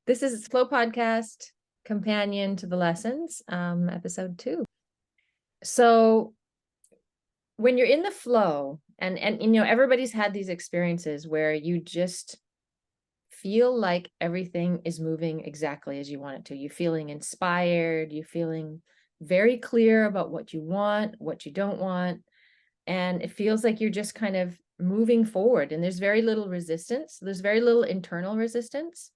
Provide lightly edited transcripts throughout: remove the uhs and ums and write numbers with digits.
This is Flow Podcast, companion to the lessons, episode 2. So when you're in the flow, and everybody's had these experiences where you just feel like everything is moving exactly as you want it to. You're feeling inspired, you're feeling very clear about what you want, what you don't want, and it feels like you're just kind of moving forward, and there's very little resistance. There's very little internal resistance.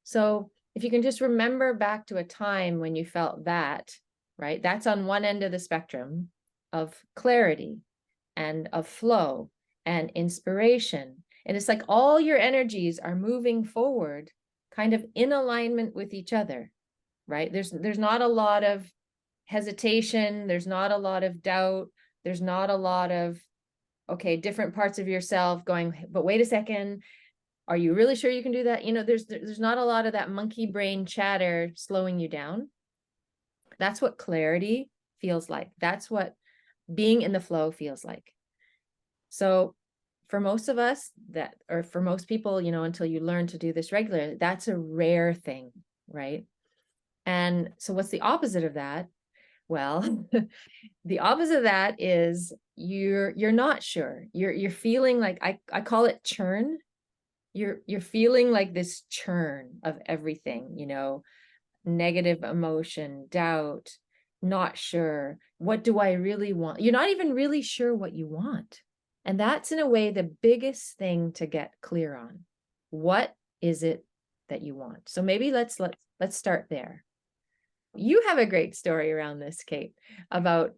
So if you can just remember back to a time when you felt that, right? That's on one end of the spectrum of clarity and of flow and inspiration. And it's like all your energies are moving forward kind of in alignment with each other, right? There's not a lot of hesitation. There's not a lot of doubt. There's not a lot of, okay, different parts of yourself going, but wait a second, are you really sure you can do that? There's not a lot of that monkey brain chatter slowing you down. That's what clarity feels like. That's what being in the flow feels like. So for most of us or for most people, until you learn to do this regularly, that's a rare thing, right? And so what's the opposite of that? Well, the opposite of that is you're not sure. You're feeling like, I call it churn. You're feeling like this churn of everything, negative emotion, doubt, not sure. What do I really want? You're not even really sure what you want. And that's in a way the biggest thing to get clear on. What is it that you want? So maybe let's start there. You have a great story around this, Kate, about,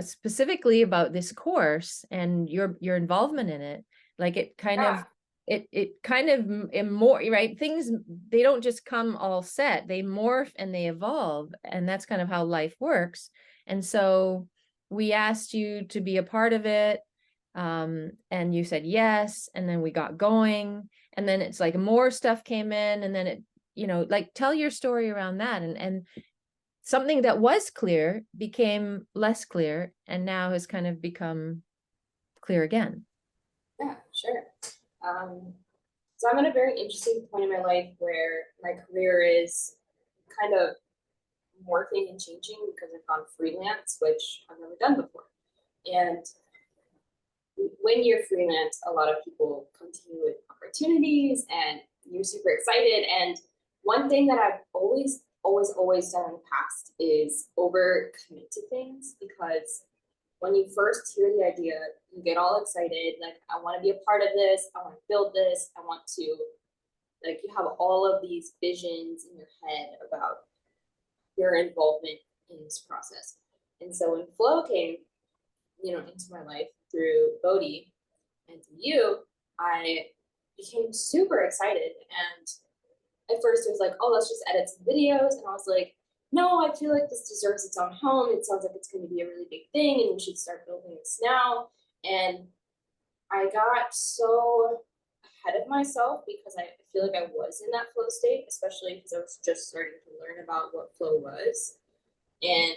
specifically about this course and your involvement in it. Like it kind of more, right? Things, they don't just come all set, they morph and they evolve, and that's kind of how life works. And so we asked you to be a part of it, and you said yes, and then we got going, and then it's like more stuff came in, and then it, like, tell your story around that, and something that was clear became less clear and now has kind of become clear again. Yeah, sure. So I'm at a very interesting point in my life where my career is kind of morphing and changing because I've gone freelance, which I've never done before. And when you're freelance, a lot of people come to you with opportunities and you're super excited. And one thing that I've always done in the past is overcommit to things, because when you first hear the idea, you get all excited, like, I want to be a part of this, I want to build this, I want to, like, you have all of these visions in your head about your involvement in this process. And so when flow came, into my life through Bodhi and through you, I became super excited. And at first it was like, oh, let's just edit some videos. And I was like, no, I feel like this deserves its own home. It sounds like it's going to be a really big thing and we should start building this now. And I got so ahead of myself because I feel like I was in that flow state, especially because I was just starting to learn about what flow was. And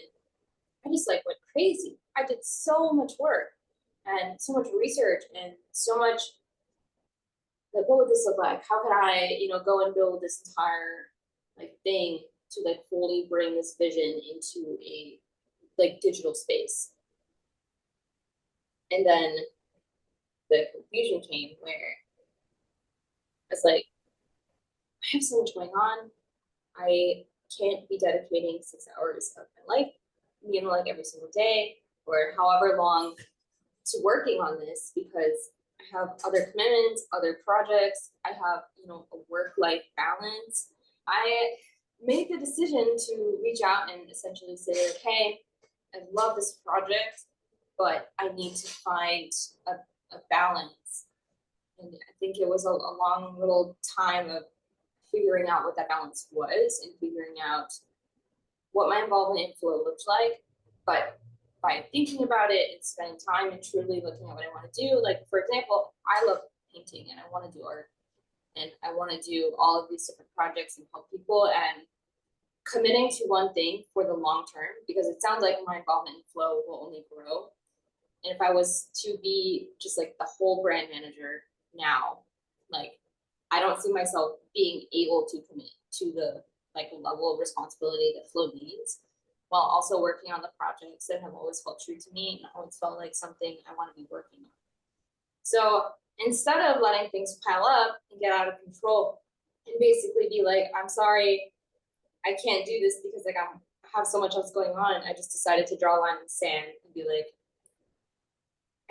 I just like went crazy. I did so much work and so much research and so much, like, what would this look like? How could I, go and build this entire like thing to like fully bring this vision into a like digital space? And then the confusion came where it's like, I have so much going on. I can't be dedicating 6 hours of my life, like every single day or however long, to working on this, because I have other commitments, other projects. I have, a work-life balance. I made the decision to reach out and essentially say, like, hey, I love this project, but I need to find a balance. And I think it was a long little time of figuring out what that balance was and figuring out what my involvement in flow looked like. But by thinking about it and spending time and truly looking at what I want to do, like, for example, I love painting and I want to do art and I want to do all of these different projects and help people, and committing to one thing for the long term, because it sounds like my involvement in flow will only grow. And if I was to be just like the whole brand manager now, like, I don't see myself being able to commit to the like level of responsibility that flow needs, while also working on the projects that have always felt true to me and always felt like something I want to be working on. So instead of letting things pile up and get out of control and basically be like, I'm sorry, I can't do this because like I have so much else going on, I just decided to draw a line in the sand and be like,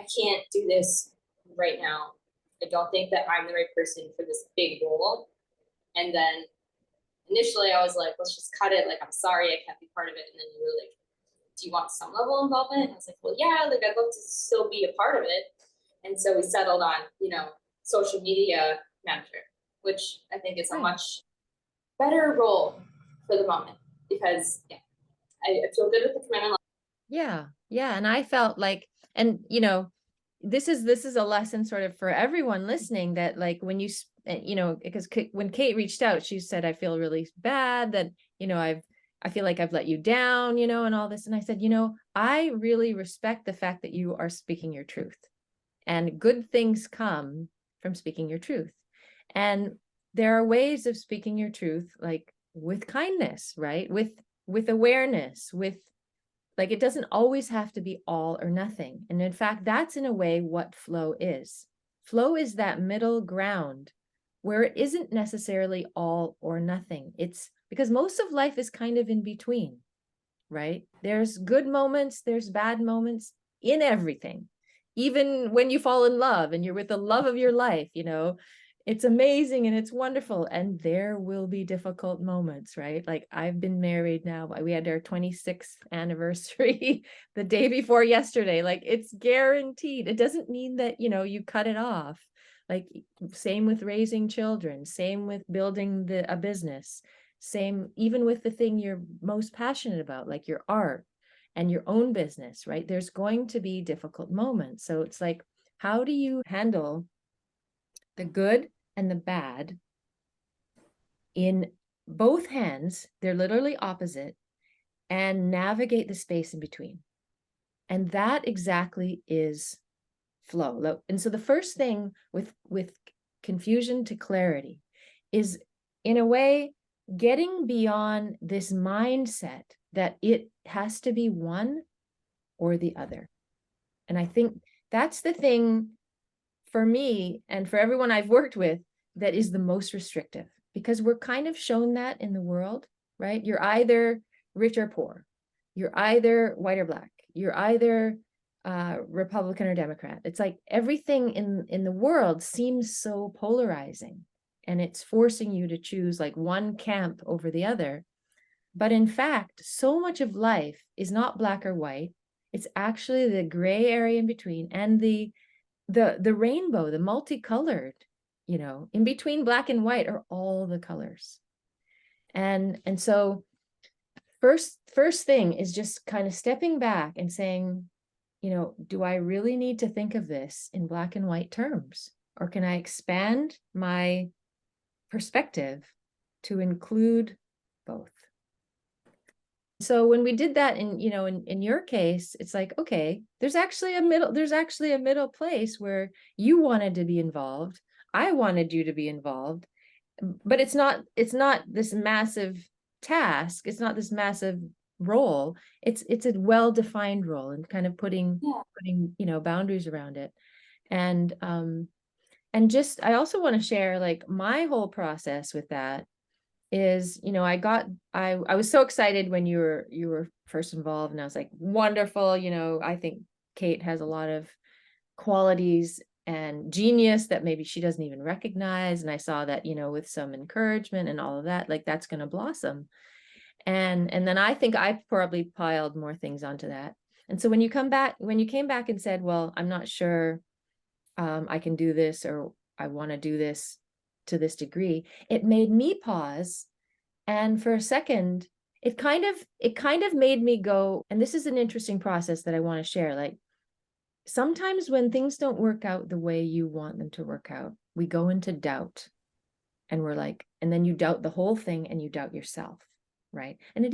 I can't do this right now. I don't think that I'm the right person for this big role. And then initially I was like, let's just cut it. Like, I'm sorry, I can't be part of it. And then you were like, do you want some level of involvement? And I was like, well, yeah, like I'd love to still be a part of it. And so we settled on, social media manager, which I think is a Right. much better role for the moment because yeah, I feel good with the commitment. Yeah. Yeah. And I felt like, and this is a lesson sort of for everyone listening, that like when because when Kate reached out, she said, I feel really bad that, I feel like I've let you down, and all this. And I said, I really respect the fact that you are speaking your truth, and good things come from speaking your truth. And there are ways of speaking your truth, like with kindness, right? With awareness, with like, it doesn't always have to be all or nothing. And in fact, that's in a way what flow is. Flow is that middle ground where it isn't necessarily all or nothing. It's because most of life is kind of in between, right? There's good moments, there's bad moments in everything. Even when you fall in love and you're with the love of your life, it's amazing and it's wonderful. And there will be difficult moments, right? Like, I've been married now. We had our 26th anniversary the day before yesterday. Like, it's guaranteed. It doesn't mean that, you cut it off. Like, same with raising children, same with building a business, same even with the thing you're most passionate about, like your art and your own business, right? There's going to be difficult moments. So it's like, how do you handle the good and the bad in both hands? They're literally opposite, and navigate the space in between. And that exactly is flow. And so the first thing with confusion to clarity is, in a way, getting beyond this mindset that it has to be one or the other. And I think that's the thing for me and for everyone I've worked with that is the most restrictive, because we're kind of shown that in the world, right? You're either rich or poor. You're either white or black. You're either Republican or Democrat. It's like everything in the world seems so polarizing, and it's forcing you to choose like one camp over the other. But in fact, so much of life is not black or white. It's actually the gray area in between, and the rainbow, the multicolored, in between black and white are all the colors. And so first thing is just kind of stepping back and saying, do I really need to think of this in black and white terms? Or can I expand my perspective to include both? So when we did that in your case, it's like, okay, there's actually a middle place where you wanted to be involved. I wanted you to be involved, but it's not this massive task. It's not this massive role. It's a well-defined role, and kind of putting boundaries around it. And just, I also want to share like my whole process with that is, I was so excited when you were first involved, and I was like, wonderful. I think Kate has a lot of qualities and genius that maybe she doesn't even recognize. And I saw that, with some encouragement and all of that, like, that's going to blossom. And then I think I probably piled more things onto that. And so when you came back and said, well, I'm not sure I can do this, or I want to do this to this degree, it made me pause. And for a second, it kind of made me go, and this is an interesting process that I want to share. Like, sometimes when things don't work out the way you want them to work out, we go into doubt, and we're like, and then you doubt the whole thing, and you doubt yourself. Right. And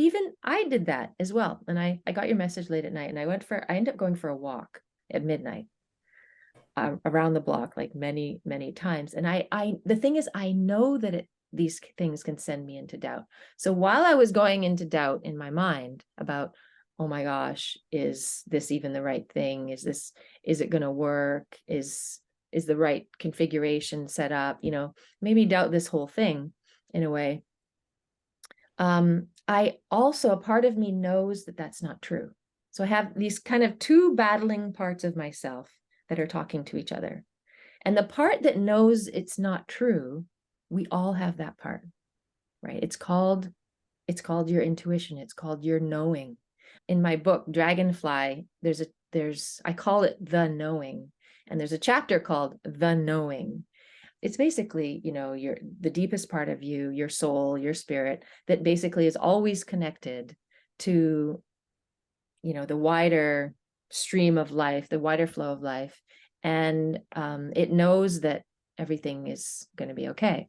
I did that as well. And I got your message late at night, and I ended up going for a walk at midnight. around the block, like many, many times. And the thing is, I know that these things can send me into doubt. So while I was going into doubt in my mind about, oh my gosh, is this even the right thing? Is it going to work? Is the right configuration set up? Maybe doubt this whole thing in a way. I also, a part of me knows that that's not true. So I have these kind of two battling parts of myself that are talking to each other. And the part that knows it's not true, we all have that part, right? It's called your intuition. It's called your knowing. In my book, Dragonfly, I call it the knowing. And there's a chapter called The Knowing. It's basically, the deepest part of you, your soul, your spirit, that basically is always connected to, the wider stream of life, the wider flow of life. And it knows that everything is going to be okay.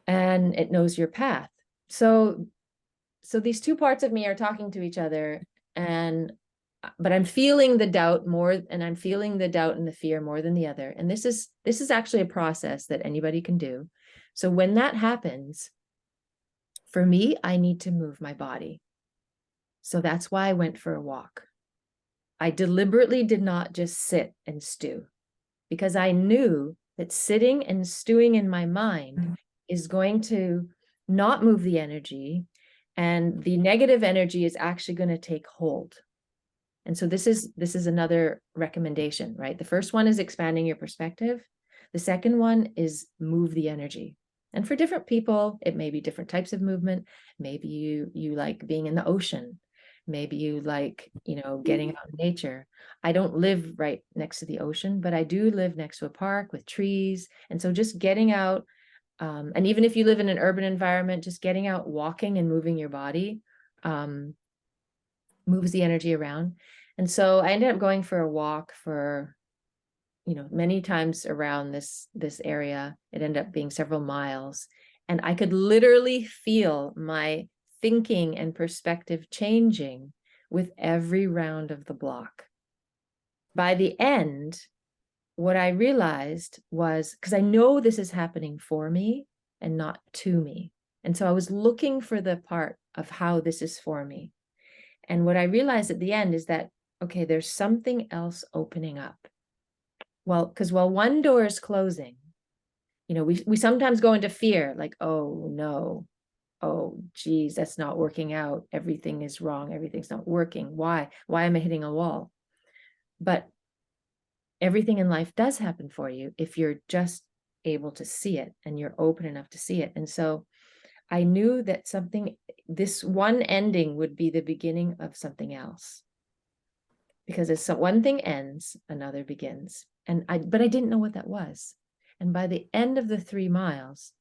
And it knows your path. So these two parts of me are talking to each other, but I'm feeling the doubt more, and I'm feeling the doubt and the fear more than the other. And this is actually a process that anybody can do. So when that happens, for me, I need to move my body. So that's why I went for a walk. I deliberately did not just sit and stew, because I knew that sitting and stewing in my mind is going to not move the energy, and the negative energy is actually going to take hold. And so this is another recommendation, right? The first one is expanding your perspective. The second one is move the energy. And for different people, it may be different types of movement. Maybe you like being in the ocean. Maybe you like, getting out in nature. I don't live right next to the ocean, but I do live next to a park with trees. And so just getting out, and even if you live in an urban environment, just getting out, walking and moving your body, moves the energy around. And so I ended up going for a walk for, many times around this area. It ended up being several miles. And I could literally feel my thinking and perspective changing with every round of the block. By the end, what I realized was, because I know this is happening for me and not to me. And so I was looking for the part of how this is for me. And what I realized at the end is that, okay, there's something else opening up. Well, because while one door is closing, we sometimes go into fear, like, oh no, oh geez, that's not working out. Everything is wrong. Everything's not working. Why am I hitting a wall? But everything in life does happen for you if you're just able to see it and you're open enough to see it. And so I knew that this one ending would be the beginning of something else. Because as one thing ends, another begins. But I didn't know what that was. And by the end of the 3 miles,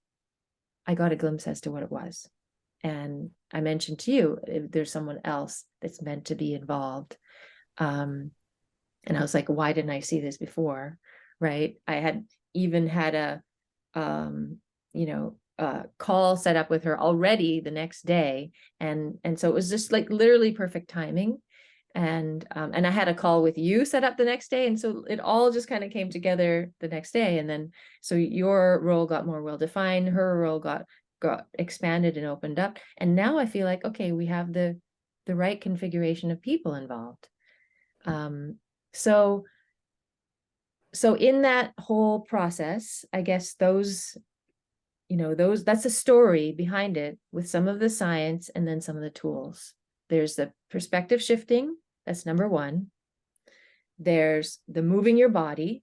I got a glimpse as to what it was. And I mentioned to you, if there's someone else that's meant to be involved. And I was like, why didn't I see this before? Right. I had even had a call set up with her already the next day. And so it was just like literally perfect timing. And I had a call with you set up the next day. And so it all just kind of came together the next day. And then, so your role got more well-defined, her role got expanded and opened up. And now I feel like, okay, we have the right configuration of people involved. So in that whole process, I guess that's a story behind it with some of the science and then some of the tools. There's the perspective shifting. That's number one. There's the moving your body,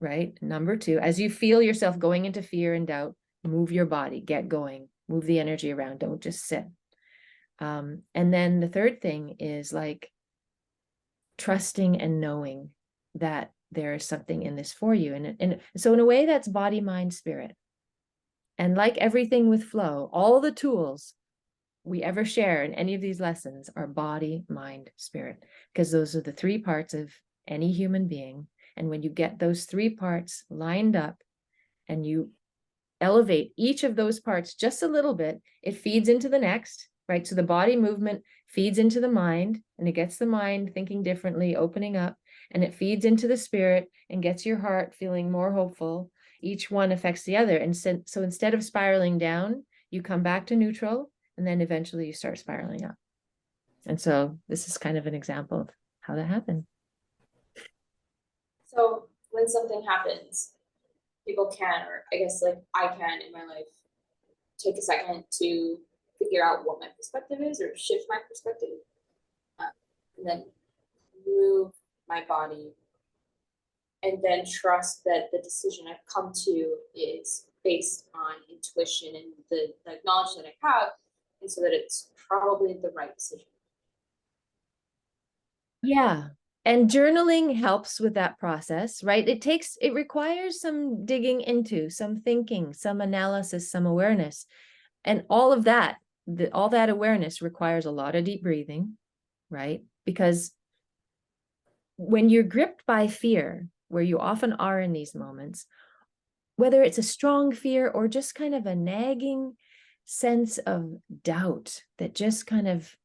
right? Number two, as you feel yourself going into fear and doubt, move your body, get going, move the energy around. Don't just sit. And then the third thing is like trusting and knowing that there is something in this for you. And so in a way, that's body, mind, spirit. And like everything with flow, all the tools we ever share in any of these lessons are body, mind, spirit, because those are the 3 parts of any human being. And when you get those 3 parts lined up and you elevate each of those parts just a little bit, it feeds into the next, right? So the body movement feeds into the mind, and it gets the mind thinking differently, opening up. and it feeds into the spirit and gets your heart feeling more hopeful. Each one affects the other. And so instead of spiraling down, you come back to neutral, and then eventually you start spiraling up. And so this is kind of an example of how that happened. So when something happens, people can, or I guess like I can in my life, take a second to figure out what my perspective is or shift my perspective, and then move my body, and then trust that the decision I've come to is based on intuition and the knowledge that I have, and so that it's probably the right decision. Yeah. And journaling helps with that process, right? It requires some digging into, some thinking, some analysis, some awareness. And all of that, all that awareness requires a lot of deep breathing, right? Because when you're gripped by fear, where you often are in these moments, whether it's a strong fear or just kind of a nagging sense of doubt that just kind of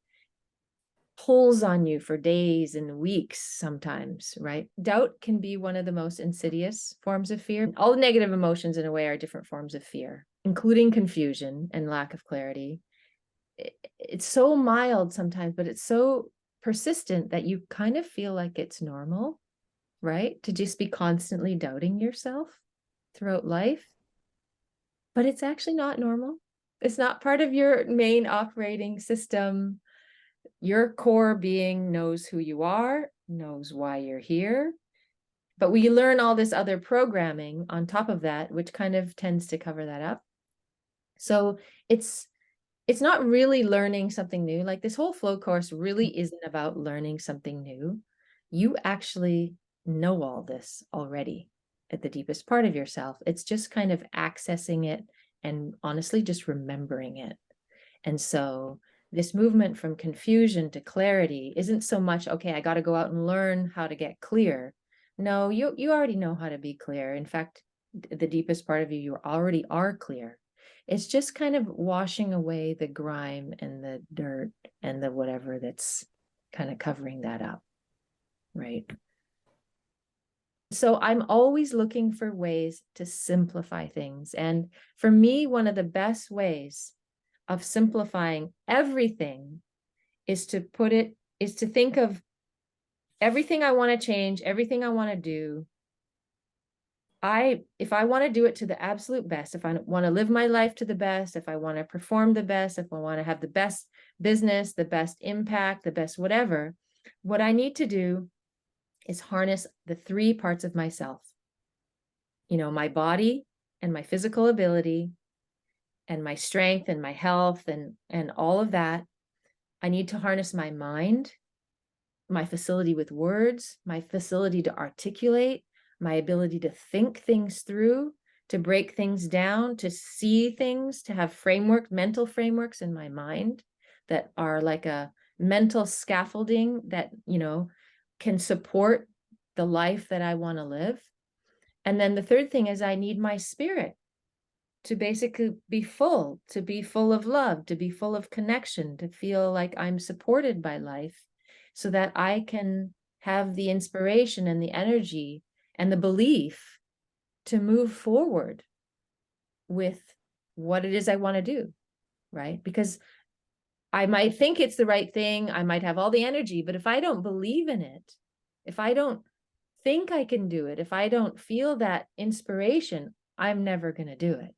pulls on you for days and weeks sometimes, right? Doubt can be one of the most insidious forms of fear. All the negative emotions, in a way, are different forms of fear, including confusion and lack of clarity. It's so mild sometimes, but it's so persistent that you kind of feel like it's normal, right? To just be constantly doubting yourself throughout life. But it's actually not normal. It's not part of your main operating system. Your core being knows who you are, knows why you're here. But we learn all this other programming on top of that, which kind of tends to cover that up. So it's not really learning something new. Like, this whole flow course really isn't about learning something new. You actually know all this already at the deepest part of yourself. It's just kind of accessing it and honestly just remembering it. And so this movement from confusion to clarity isn't so much, okay, I got to go out and learn how to get clear. No, you already know how to be clear. In fact, the deepest part of you already are clear. It's just kind of washing away the grime and the dirt and the whatever that's kind of covering that up, right? So I'm always looking for ways to simplify things. And for me, one of the best ways of simplifying everything is to think of everything I want to change, everything I want to do. If I want to do it to the absolute best, if I want to live my life to the best, if I want to perform the best, if I want to have the best business, the best impact, the best whatever, what I need to do is harness the three parts of myself. My body and my physical ability and my strength and my health and all of that. I need to harness my mind, my facility with words, my facility to articulate, my ability to think things through, to break things down, to see things, to have mental frameworks in my mind that are like a mental scaffolding that, can support the life that I want to live. And then the third thing is I need my spirit to basically be full of love, to be full of connection, to feel like I'm supported by life, so that I can have the inspiration and the energy and the belief to move forward with what it is I want to do, right? Because I might think it's the right thing, I might have all the energy, but if I don't believe in it, if I don't think I can do it, if I don't feel that inspiration, I'm never going to do it.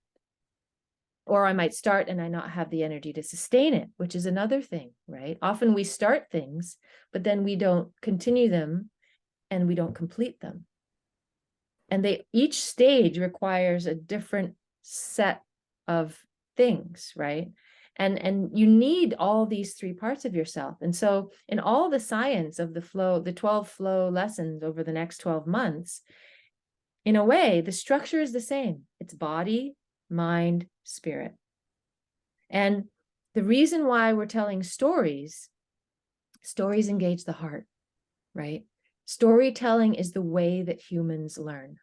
Or I might start and I not have the energy to sustain it, which is another thing, right? Often we start things, but then we don't continue them and we don't complete them. And each stage requires a different set of things, right? And you need all these three parts of yourself. And so in all the science of the flow, the 12 flow lessons over the next 12 months, in a way, the structure is the same. It's body, mind, spirit. And the reason why we're telling stories engage the heart, right? Storytelling is the way that humans learn.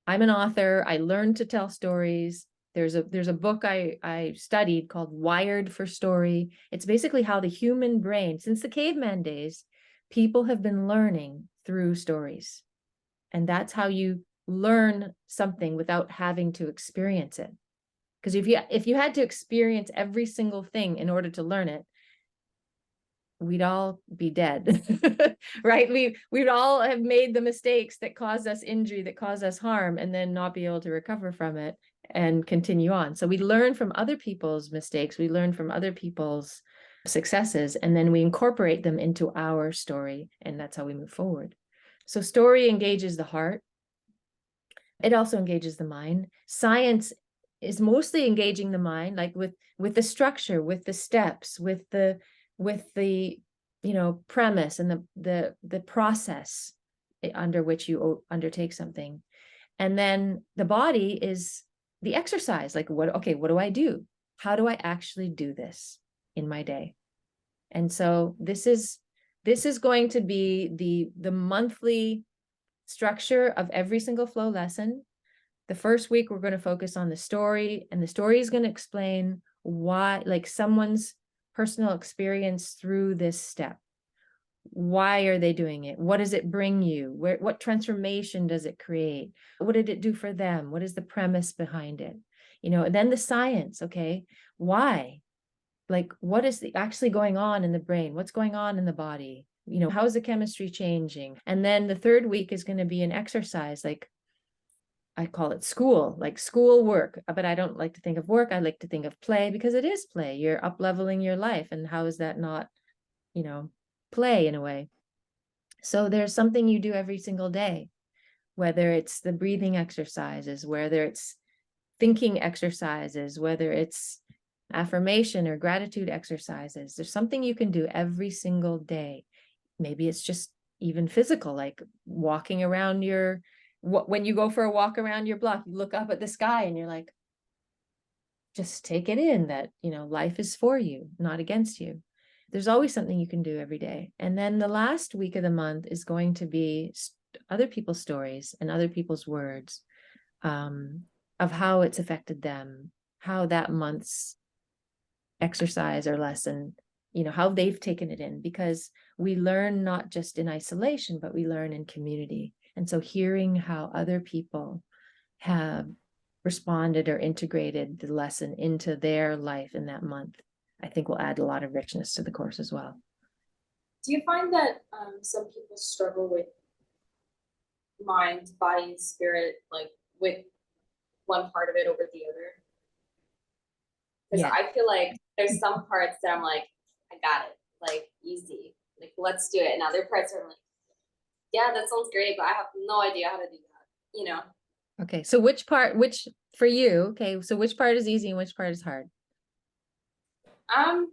I'm an author. I learned to tell stories. There's a book I studied called Wired for Story. It's basically how the human brain, since the caveman days, people have been learning through through stories. And that's how you learn something without having to experience it. Because if you had to experience every single thing in order to learn it, we'd all be dead, right? We'd all have made the mistakes that cause us injury, that cause us harm, and then not be able to recover from it and continue on. So we learn from other people's mistakes, we learn from other people's successes, and then we incorporate them into our story, and that's how we move forward. So story engages the heart. It also engages the mind. Science is mostly engaging the mind, like with the structure, with the steps, with the premise and the process under which you undertake something. And then the body is the exercise, like what do I do? How do I actually do this in my day? And so this is going to be the monthly structure of every single flow lesson. The first week, we're going to focus on the story, and the story is going to explain why, like someone's personal experience through this step. Why are they doing it? What does it bring you? What transformation does it create? What did it do for them? What is the premise behind it? And then the science, okay? Why? Like, what is actually going on in the brain? What's going on in the body? How is the chemistry changing? And then the third week is going to be an exercise, like I call it school, like school work, but I don't like to think of work. I like to think of play, because it is play. You're up leveling your life. And how is that not, play in a way? So there's something you do every single day, whether it's the breathing exercises, whether it's thinking exercises, whether it's affirmation or gratitude exercises. There's something you can do every single day. Maybe it's just even physical, like walking around when you go for a walk around your block, you look up at the sky and you're like, just take it in that, life is for you, not against you. There's always something you can do every day. And then the last week of the month is going to be other people's stories and other people's words, of how it's affected them, how that month's exercise or lesson, how they've taken it in, because we learn not just in isolation, but we learn in community. And so hearing how other people have responded or integrated the lesson into their life in that month, I think will add a lot of richness to the course as well. Do you find that some people struggle with mind, body, and spirit, like with one part of it over the other? Because I feel like there's some parts that I'm like, I got it, like easy, like let's do it. And other parts are like, yeah, that sounds great, but I have no idea how to do that, Okay, so which for you, okay, so which part is easy and which part is hard? I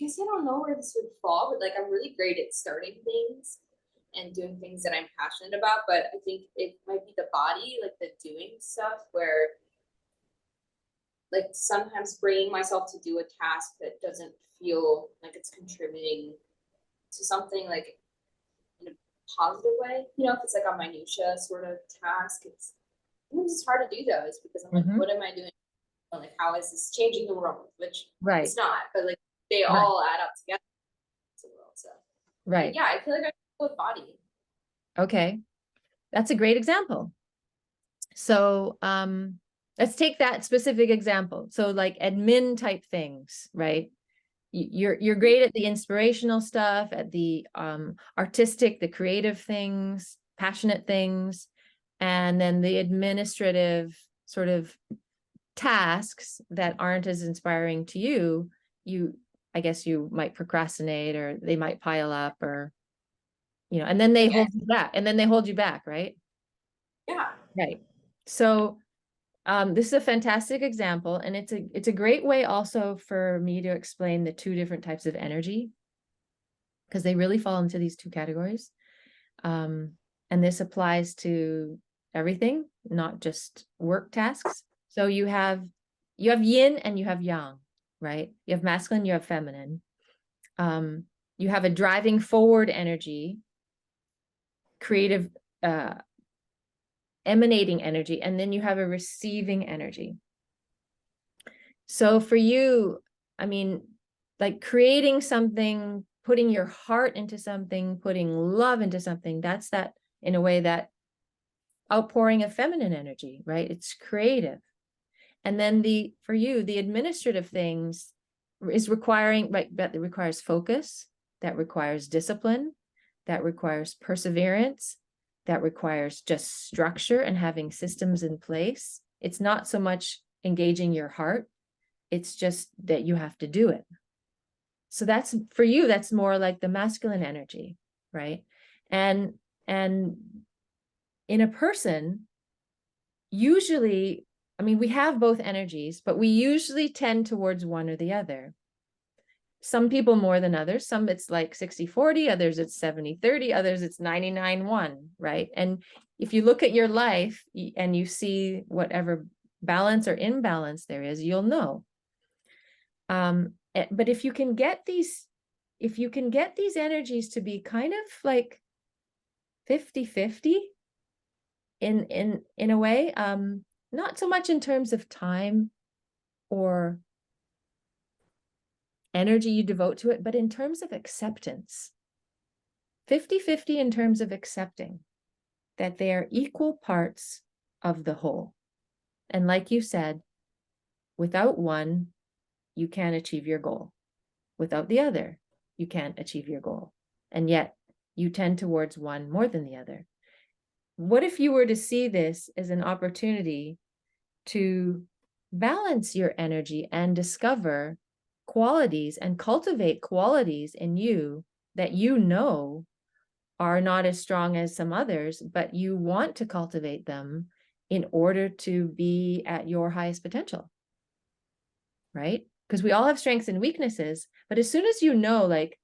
guess I don't know where this would fall, but like I'm really great at starting things and doing things that I'm passionate about, but I think it might be the body, like the doing stuff, where like sometimes bringing myself to do a task that doesn't feel like it's contributing to something, like in a positive way, if it's like a minutia sort of task, it's hard to do those because I'm like, what am I doing? Like, how is this changing the world? Which it's not, but like they all add up together to the world. So yeah, I feel like I go with body. Okay, that's a great example. So let's take that specific example. So like admin type things, right? You're great at the inspirational stuff, at the artistic, the creative things, passionate things, and then the administrative sort of tasks that aren't as inspiring to you, I guess you might procrastinate, or they might pile up, or and then they hold you back, right? Yeah. Right. So this is a fantastic example, and it's a great way also for me to explain the two different types of energy, because they really fall into these two categories. And this applies to everything, not just work tasks. So you have yin and you have yang, right? You have masculine, you have feminine. You have a driving forward energy, creative, emanating energy, and then you have a receiving energy. So for you, I mean, like creating something, putting your heart into something, putting love into something, that's that, in a way, that outpouring of feminine energy, right? It's creative. And then for you, the administrative things is requiring, right, that requires focus, that requires discipline, that requires perseverance, that requires just structure and having systems in place. It's not so much engaging your heart, it's just that you have to do it. So that's, for you, that's more like the masculine energy, right? And in a person, usually, I mean, we have both energies, but we usually tend towards one or the other. Some people more than others. Some it's like 60-40, others it's 70-30, others it's 99-1, right? And if you look at your life and you see whatever balance or imbalance there is, you'll know. But if you can get these energies to be kind of like 50-50 in a way, not so much in terms of time or energy you devote to it, but in terms of acceptance. 50-50 in terms of accepting that they are equal parts of the whole. And like you said, without one, you can't achieve your goal. Without the other, you can't achieve your goal. And yet you tend towards one more than the other. What if you were to see this as an opportunity to balance your energy and discover qualities and cultivate qualities in you that you know are not as strong as some others, but you want to cultivate them in order to be at your highest potential, right? Because we all have strengths and weaknesses, but as soon as you know, like,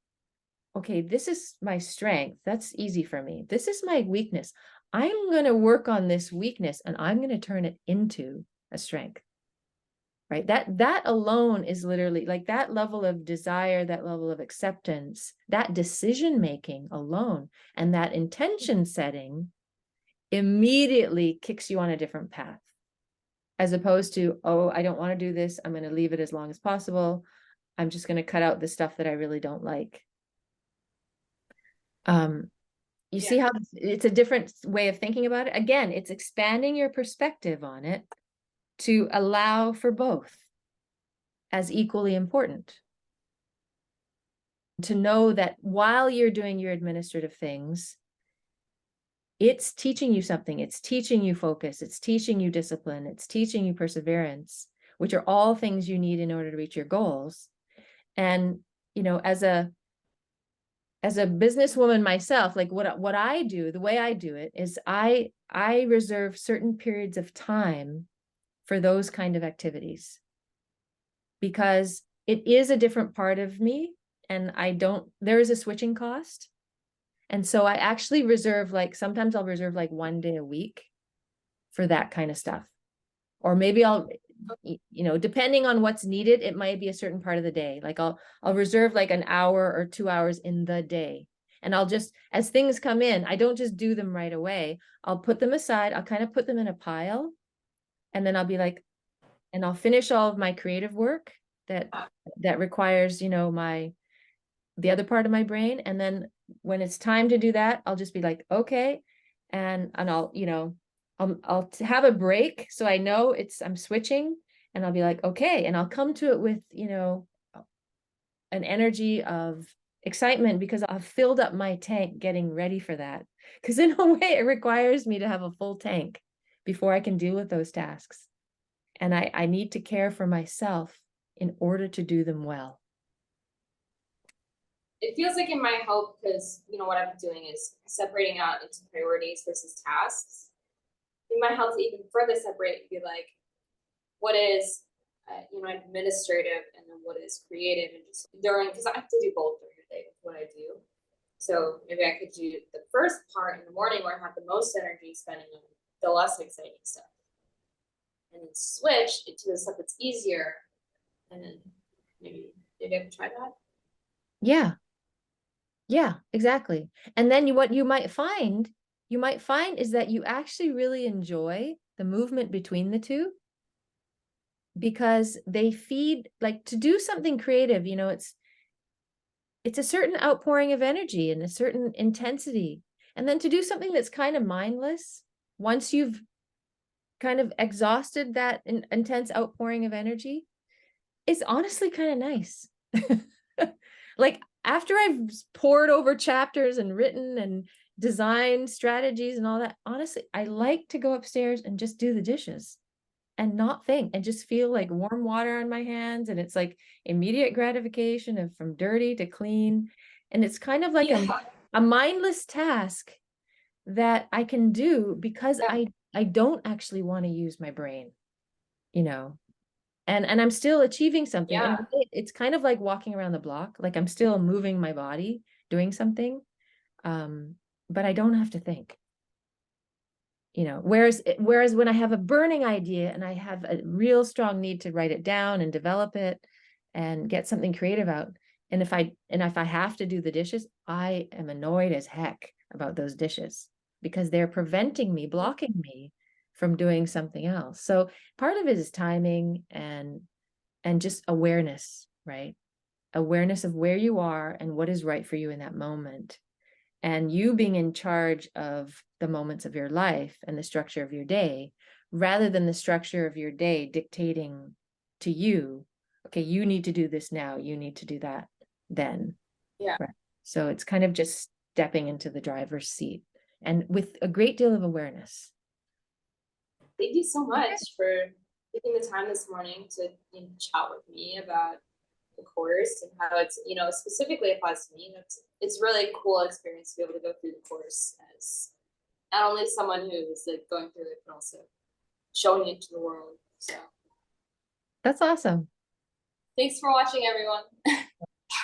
okay, this is my strength, that's easy for me. This is my weakness. I'm going to work on this weakness and I'm going to turn it into a strength. Right? That alone is literally like that level of desire, that level of acceptance, that decision making alone, and that intention setting immediately kicks you on a different path. As opposed to, oh, I don't want to do this, I'm going to leave it as long as possible. I'm just going to cut out the stuff that I really don't like. You see how it's a different way of thinking about it? Again, it's expanding your perspective on it to allow for both as equally important. To know that while you're doing your administrative things, it's teaching you something. It's teaching you focus. It's teaching you discipline. It's teaching you perseverance, which are all things you need in order to reach your goals. And, you know, as a businesswoman myself, like what I do, the way I do it is I reserve certain periods of time for those kind of activities, because it is a different part of me, and there is a switching cost. And so I actually reserve, like, sometimes I'll reserve like 1 day a week for that kind of stuff. Or maybe I'll, you know, depending on what's needed, it might be a certain part of the day. Like I'll reserve like an hour or 2 hours in the day. And I'll just, as things come in, I don't just do them right away. I'll put them aside. I'll kind of put them in a pile. And then I'll be like, and I'll finish all of my creative work that requires, you know, the other part of my brain. And then when it's time to do that, I'll just be like, okay. And I'll, you know, I'll have a break. So I know I'm switching, and I'll be like, okay. And I'll come to it with, you know, an energy of excitement, because I've filled up my tank getting ready for that. Because in a way, it requires me to have a full tank before I can deal with those tasks. And I need to care for myself in order to do them well. It feels like it might help because, you know, what I've been doing is separating out into priorities versus tasks. It might help to even further separate, be like, what is, you know, administrative, and then what is creative, and just during, because I have to do both during the day with what I do. So maybe I could do the first part in the morning where I have the most energy spending on the less exciting stuff, and then switch into the stuff that's easier, and then maybe I can try that. Yeah, exactly. And then what you might find is that you actually really enjoy the movement between the two, because they feed, like, to do something creative, you know, it's a certain outpouring of energy and a certain intensity. And then to do something that's kind of mindless, once you've kind of exhausted that intense outpouring of energy, is honestly kind of nice. Like after I've poured over chapters and written and designed strategies and all that, honestly, I like to go upstairs and just do the dishes and not think and just feel like warm water on my hands. And it's like immediate gratification of from dirty to clean. And it's kind of like Yeah. a mindless task that I can do because Yeah. I don't actually want to use my brain, you know. And I'm still achieving something. And Yeah. it's kind of like walking around the block, like I'm still moving my body, doing something. But I don't have to think, you know, whereas when I have a burning idea and I have a real strong need to write it down and develop it and get something creative out, and if I have to do the dishes, I am annoyed as heck about those dishes because they're preventing me, blocking me from doing something else. So part of it is timing and just awareness, right? Awareness of where you are and what is right for you in that moment, and you being in charge of the moments of your life and the structure of your day, rather than the structure of your day dictating to you, okay, you need to do this now, you need to do that then. Yeah. Right. So it's kind of just stepping into the driver's seat and with a great deal of awareness. Thank you so Okay. much for taking the time this morning to chat with me about the course and how it's, specifically applies to me. It's really a cool experience to be able to go through the course as not only someone who is like going through it, but also showing it to the world. So That's awesome. thanks for watching, everyone.